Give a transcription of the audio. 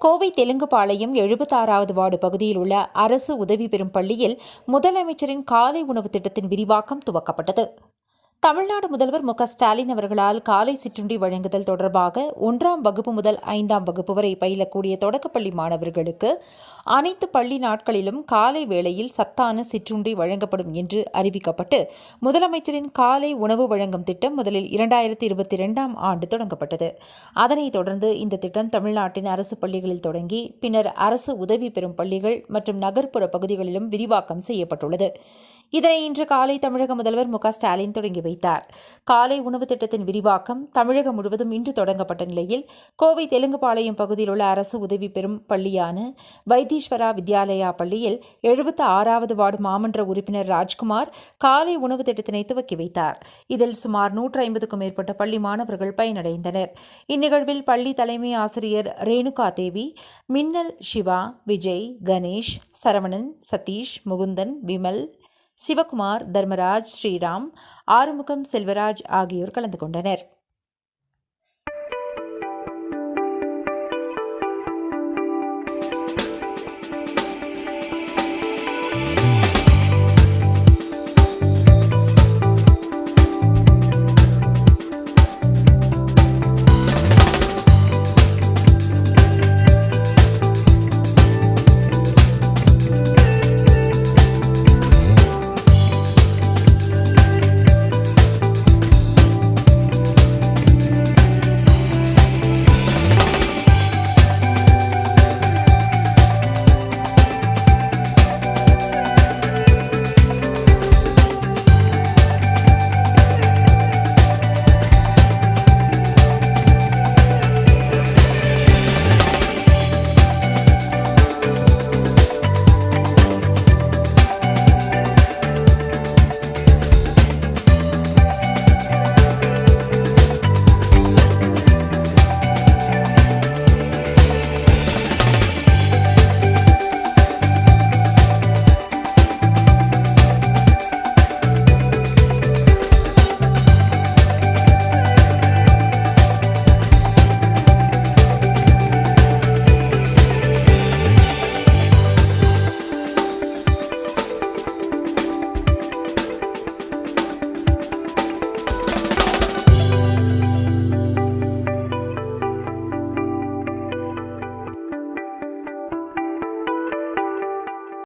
Kovai Telungupalayam 76வது ward பகுதியில் உள்ள அரசு உதவி பெறும் பள்ளியில் முதலமைச்சரின் காலை உணவு திட்டத்தின் விரிவாக்கம் துவக்கப்பட்டது. தமிழ்நாடு முதல்வர் மு.க.ஸ்டாலின் அவர்களால் காலை சிற்றுண்டி வழங்குதல் தொடர்பாக 1ஆம் வகுப்பு முதல் 5ஆம் வகுப்பு வரை பயிலக்கூடிய தொடக்கப்பள்ளி மாணவர்களுக்கு அனைத்து பள்ளி நாட்களிலும் காலை வேளையில் சத்தான சிற்றுண்டி வழங்கப்படும் என்று அறிவிக்கப்பட்டு முதலமைச்சரின் காலை உணவு வழங்கும் திட்டம் முதலில் 2022ஆம் ஆண்டு தொடங்கப்பட்டது. அதனைத் தொடர்ந்து இந்த திட்டம் தமிழ்நாட்டின் அரசு பள்ளிகளில் தொடங்கி பின்னர் அரசு உதவி பெறும் பள்ளிகள் மற்றும் நகர்ப்புற பகுதிகளிலும் விரிவாக்கம் செய்யப்பட்டுள்ளது. இதனை இன்று காலை தமிழக முதல்வர் மு.க.ஸ்டாலின் தொடங்கி வைத்தார். காலை உணவு திட்டத்தின் விரிவாக்கம் தமிழகம் முழுவதும் இன்று தொடங்கப்பட்ட நிலையில் கோவை தெலுங்குபாளையம் பகுதியில் உள்ள அரசு உதவி பெறும் பள்ளியான வைத்தீஸ்வரா வித்யாலயா பள்ளியில் 76வது வார்டு மாமன்ற உறுப்பினர் ராஜ்குமார் காலை உணவு திட்டத்தினை துவக்கி வைத்தார். இதில் சுமார் 150க்கும் மேற்பட்ட பள்ளி மாணவர்கள் பயனடைந்தனர். இந்நிகழ்வில் பள்ளி தலைமை ஆசிரியர் ரேணுகா தேவி, மின்னல் சிவா, விஜய், கணேஷ், சரவணன், சதீஷ், முகுந்தன், விமல், சிவகுமார், தர்மராஜ், ஸ்ரீராம், ஆறுமுகம், செல்வராஜ் ஆகியோர் கலந்து கொண்டனர்.